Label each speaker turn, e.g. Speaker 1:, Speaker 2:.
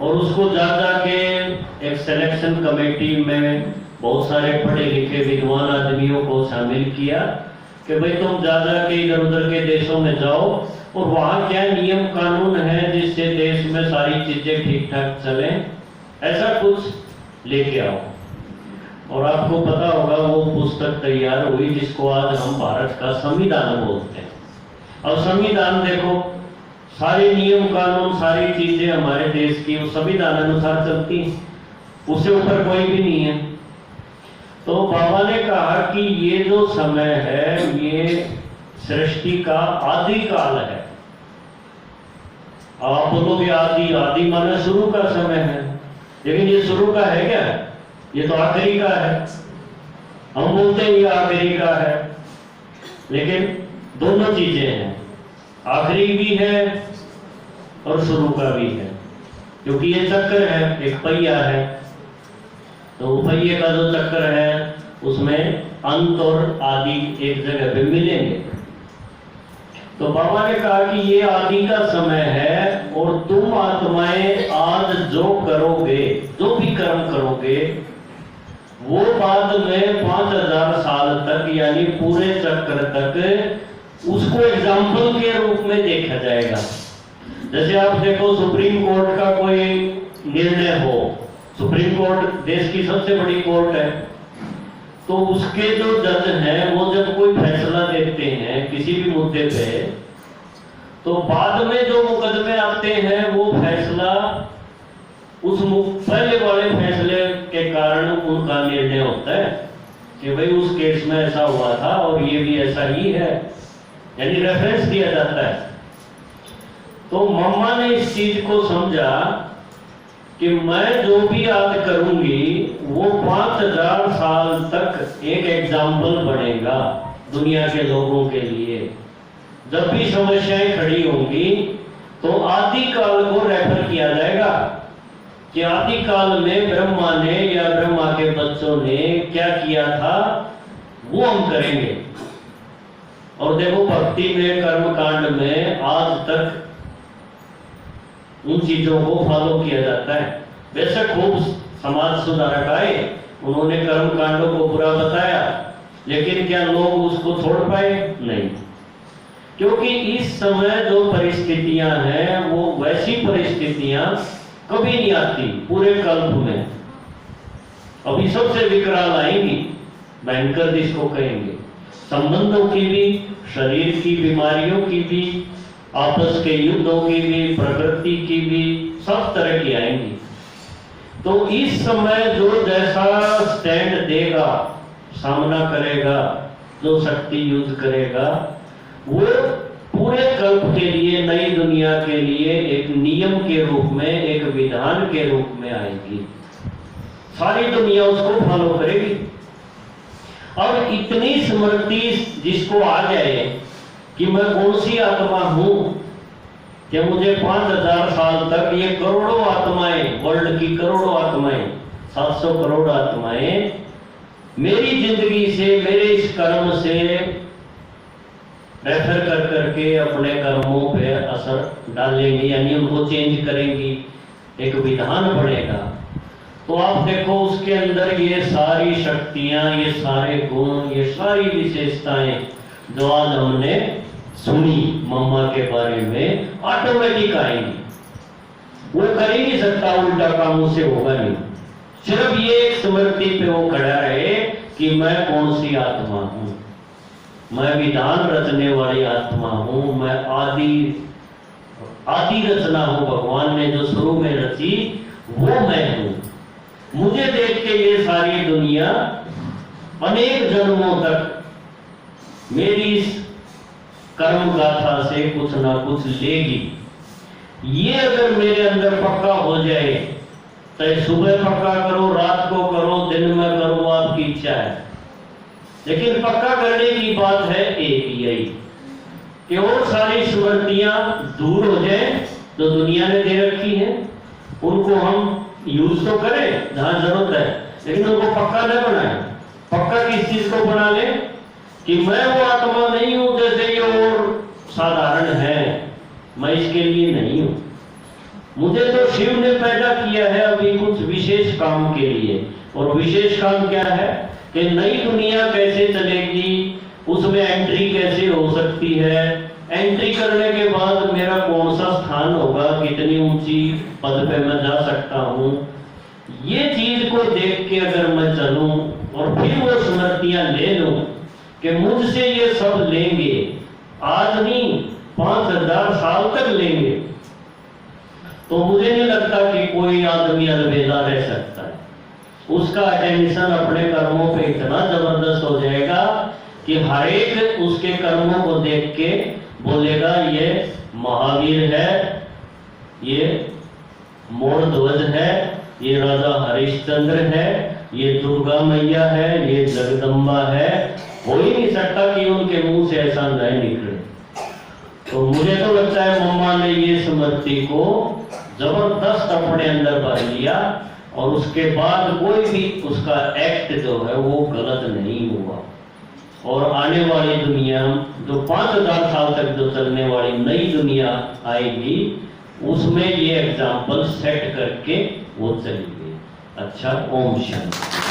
Speaker 1: और उसको जा के एक सिलेक्शन कमेटी में बहुत सारे पढ़े लिखे विद्वान आदमियों को शामिल किया कि भाई तुम जा के इधर उधर के देशों में जाओ और वहाँ क्या नियम कानून है जिससे देश में सारी चीजें ठीक ठाक चले, ऐसा कुछ लेके आओ। और आपको पता होगा वो पुस्तक तैयार हुई जिसको आज हम भारत का संविधान बोलते हैं। और संविधान देखो, सारे नियम कानून सारी चीजें हमारे देश की उस संविधान अनुसार चलती हैं, उससे ऊपर कोई भी नहीं है। तो बाबा ने कहा कि ये जो समय है ये सृष्टि का आदि काल है। आप बोलोगे आदि, आदि माने शुरू का समय है, लेकिन ये शुरू का है क्या? ये तो आखिरी का है। हम बोलते हैं ये आखिरी का है, लेकिन दोनों चीजें हैं, आखिरी भी है और शुरू का भी है, क्योंकि ये चक्र है, एक पहिया है। तो पहिए का जो चक्र है उसमें अंत और आदि एक जगह पे मिलेंगे। तो बाबा ने कहा कि ये आदि का समय है और तुम आत्माएं आज जो करोगे, जो भी कर्म करोगे, वो बाद में 5000 साल तक यानी पूरे चक्र तक उसको एग्जाम्पल के रूप में देखा जाएगा। जैसे आप देखो सुप्रीम कोर्ट का कोई निर्णय हो, सुप्रीम कोर्ट देश की सबसे बड़ी कोर्ट है, तो उसके जो जज हैं वो जब कोई फैसला देते हैं किसी भी मुद्दे पे, तो बाद में जो मुकदमे आते हैं वो फैसला उस पहले वाले फैसले के कारण उनका निर्णय होता है कि भाई उस केस में ऐसा हुआ था और ये भी ऐसा ही है, यानी रेफरेंस दिया जाता है। तो मम्मा ने इस चीज को समझा कि मैं जो भी आज करूंगी वो 5000 साल तक एक एग्जाम्पल बनेगा दुनिया के लोगों के लिए। जब भी समस्याएं खड़ी होंगी तो आदि काल को रेफर किया जाएगा कि आदि काल में ब्रह्मा ने या ब्रह्मा के बच्चों ने क्या किया था, वो हम करेंगे। और देखो भक्ति में, कर्म कांड में आज तक उन चीजों को फॉलो किया जाता है। वैसे खूब समाज सुधारक आए, उन्होंने कर्म कांडों को बुरा बताया, लेकिन क्या लोग उसको छोड़ पाए? नहीं, क्योंकि इस समय जो परिस्थितियां हैं वो वैसी परिस्थितियां कभी नहीं आती पूरे कल्प में। अभी सबसे विकराल आएंगी, भयंकर जिसको कहेंगे, संबंधों की भी, शरीर की बीमारियों की भी, आपस के युद्धों की भी, प्रकृति की भी, सब तरह की आएंगी। तो इस समय जो जैसा स्टैंड देगा, सामना करेगा, जो शक्ति यूज करेगा, वो पूरे कल्प के लिए, नई दुनिया के लिए एक नियम के रूप में, एक विधान के रूप में आएगी। सारी दुनिया उसको फॉलो करेगी। और इतनी स्मृति जिसको आ जाए कि मैं कौन सी आत्मा हूं, कि मुझे 5000 साल तक ये करोड़ों आत्माएं, वर्ल्ड की करोड़ों आत्माएं, 700 करोड़ आत्माएं मेरी जिंदगी से, मेरे इस कर्म से रेफर कर करके अपने कर्मों पे असर डालेंगी, यानी उनको चेंज करेंगी, एक विधान बनेगा। तो आप देखो उसके अंदर ये सारी शक्तियां, ये सारे गुण, ये सारी विशेषताएं जो आज हमने सुनी मम्मा के बारे में, ऑटोमेटिक आएंगी। वो कर ही नहीं सकता, उल्टा काम उसे होगा नहीं। सिर्फ ये एक स्मृति पे वो खड़ा रहे कि मैं कौन सी आत्मा हूं, मैं विधान रचने वाली आत्मा हूं, मैं आदि रचना हूं। भगवान ने जो शुरू में रची वो मैं हूं। मुझे देख के ये सारी दुनिया अनेक जन्मों तक मेरी इस कर्म गाथा से कुछ ना कुछ लेगी। ये अगर मेरे अंदर पक्का हो जाए, चाहे सुबह पक्का करो, रात को करो, दिन में करो, आपकी इच्छा है, लेकिन पक्का करने की बात है एक यही कि और सारी स्मृतियां दूर हो जाए जो दुनिया ने दे रखी है, उनको हम यूज तो करें जहां जरूरत है, लेकिन उनको पक्का न बनाए। पक्का किस चीज को बना ले कि मैं वो आत्मा नहीं हूं जैसे ये और साधारण है, मैं इसके लिए नहीं हूं। मुझे तो शिव ने पैदा किया है अभी कुछ विशेष काम के लिए, और विशेष काम क्या है कि नई दुनिया कैसे चलेगी, उसमें एंट्री कैसे हो सकती है, एंट्री करने के बाद मेरा कौन सा स्थान होगा, कितनी ऊंची पद पे मैं जा सकता हूँ, ये चीज को देख के अगर मैं चलूं और फिर वो स्मृतियां ले लूं कि मुझसे ये सब लेंगे, आज नहीं 5000 साल तक लेंगे, तो मुझे नहीं लगता कि कोई आदमी अलबेला रह सकता है। उसका अटेंशन अपने कर्मों पे इतना जबरदस्त हो जाएगा कि हर एक उसके कर्मों को देख के बोलेगा ये महावीर है, ये मोरध्वज है, ये राजा हरिश्चंद्र है, ये दुर्गा मैया है, ये जगदम्बा है। हो ही नहीं सकता कि उनके मुंह से ऐसा नहीं निकले। तो मुझे तो लगता है मम्मा ने ये स्मृति को जबरदस्त अपने अंदर भर लिया, और उसके बाद कोई भी उसका एक्ट जो है वो गलत नहीं हुआ। और आने वाली दुनिया जो 5000 साल तक जो चलने वाली नई दुनिया आएगी, उसमें ये एग्जाम्पल सेट करके वो चली गई। अच्छा, ओम शांति।